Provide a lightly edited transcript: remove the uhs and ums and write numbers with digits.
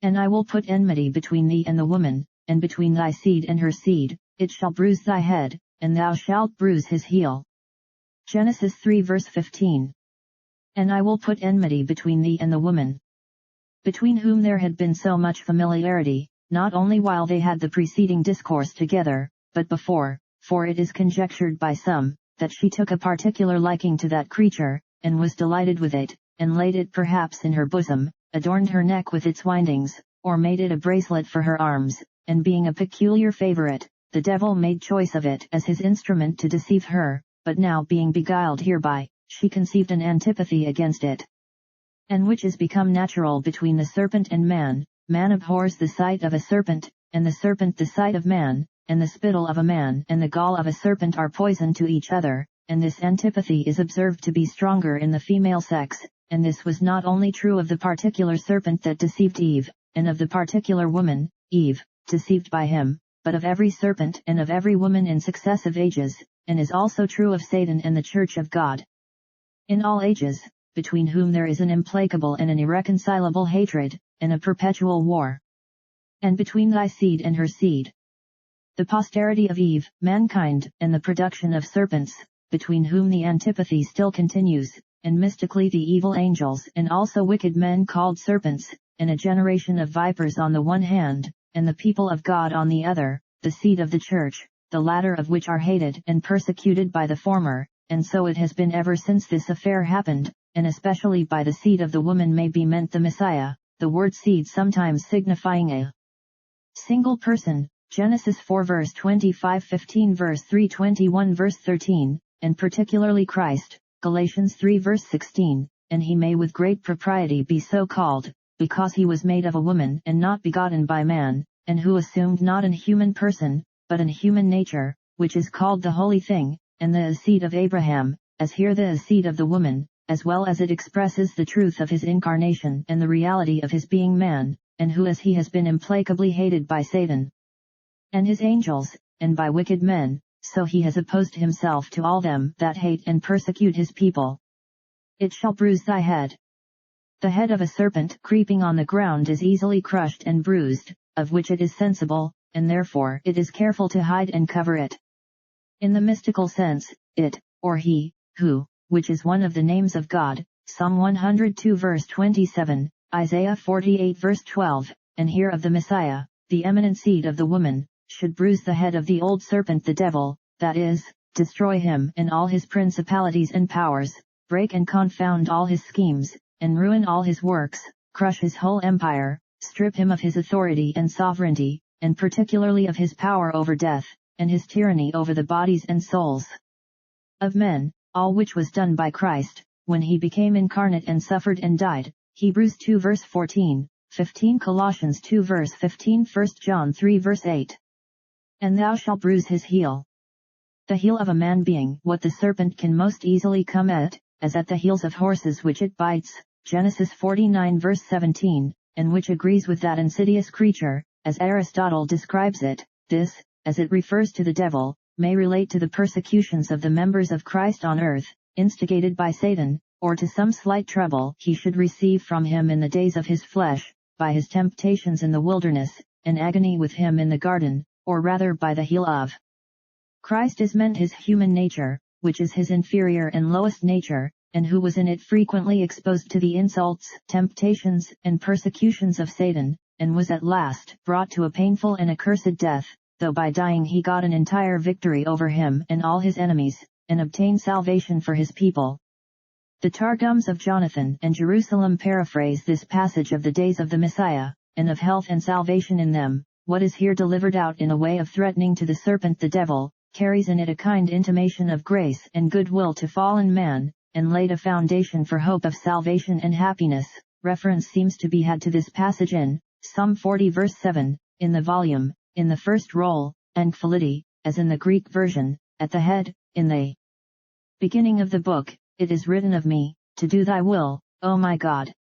And I will put enmity between thee and the woman, and between thy seed and her seed, it shall bruise thy head, and thou shalt bruise his heel. Genesis 3 verse 15. And I will put enmity between thee and the woman, between whom there had been so much familiarity, not only while they had the preceding discourse together, but before, for it is conjectured by some, that she took a particular liking to that creature, and was delighted with it, and laid it perhaps in her bosom, adorned her neck with its windings, or made it a bracelet for her arms, and being a peculiar favorite, the devil made choice of it as his instrument to deceive her, but now being beguiled hereby, she conceived an antipathy against it. And which is become natural between the serpent and man abhors the sight of a serpent, and the serpent the sight of man, and the spittle of a man and the gall of a serpent are poison to each other, and this antipathy is observed to be stronger in the female sex, and this was not only true of the particular serpent that deceived Eve, and of the particular woman, Eve, deceived by him, but of every serpent and of every woman in successive ages, and is also true of Satan and the Church of God. In all ages, between whom there is an implacable and an irreconcilable hatred, and a perpetual war. And between thy seed and her seed, the posterity of Eve, mankind, and the production of serpents, between whom the antipathy still continues, and mystically the evil angels and also wicked men called serpents, and a generation of vipers on the one hand, and the people of God on the other, the seed of the church, the latter of which are hated and persecuted by the former, and so it has been ever since this affair happened, and especially by the seed of the woman may be meant the Messiah, the word seed sometimes signifying a single person, Genesis 4 verse 25, 15 verse 3, 21 verse 13, and particularly Christ, Galatians 3 verse 16, and he may with great propriety be so called, because he was made of a woman and not begotten by man, and who assumed not an human person, but an human nature, which is called the holy thing, and the seed of Abraham, as here the seed of the woman, as well as it expresses the truth of his incarnation and the reality of his being man, and who as he has been implacably hated by Satan and his angels, and by wicked men, so he has opposed himself to all them that hate and persecute his people. It shall bruise thy head. The head of a serpent creeping on the ground is easily crushed and bruised, of which it is sensible, and therefore it is careful to hide and cover it. In the mystical sense, it, or he, who, which is one of the names of God, Psalm 102 verse 27, Isaiah 48 verse 12, and here of the Messiah, the eminent seed of the woman, should bruise the head of the old serpent the devil, that is, destroy him and all his principalities and powers, break and confound all his schemes, and ruin all his works, crush his whole empire, strip him of his authority and sovereignty, and particularly of his power over death, and his tyranny over the bodies and souls of men, all which was done by Christ, when he became incarnate and suffered and died, Hebrews 2 verse 14, 15 Colossians 2 verse 15 1 John 3 verse 8. And thou shalt bruise his heel. The heel of a man being what the serpent can most easily come at, as at the heels of horses which it bites, Genesis 49 verse 17, and which agrees with that insidious creature, as Aristotle describes it. This, as it refers to the devil, may relate to the persecutions of the members of Christ on earth, instigated by Satan, or to some slight trouble he should receive from him in the days of his flesh, by his temptations in the wilderness, and agony with him in the garden, or rather by the heel of Christ is meant his human nature, which is his inferior and lowest nature, and who was in it frequently exposed to the insults, temptations, and persecutions of Satan, and was at last brought to a painful and accursed death, though by dying he got an entire victory over him and all his enemies, and obtained salvation for his people. The Targums of Jonathan and Jerusalem paraphrase this passage of the days of the Messiah, and of health and salvation in them. What is here delivered out in a way of threatening to the serpent the devil, carries in it a kind intimation of grace and goodwill to fallen man, and laid a foundation for hope of salvation and happiness. Reference seems to be had to this passage in Psalm 40 verse 7, in the volume, in the first roll, and Philidi, as in the Greek version, at the head, in the beginning of the book, it is written of me, to do thy will, O my God.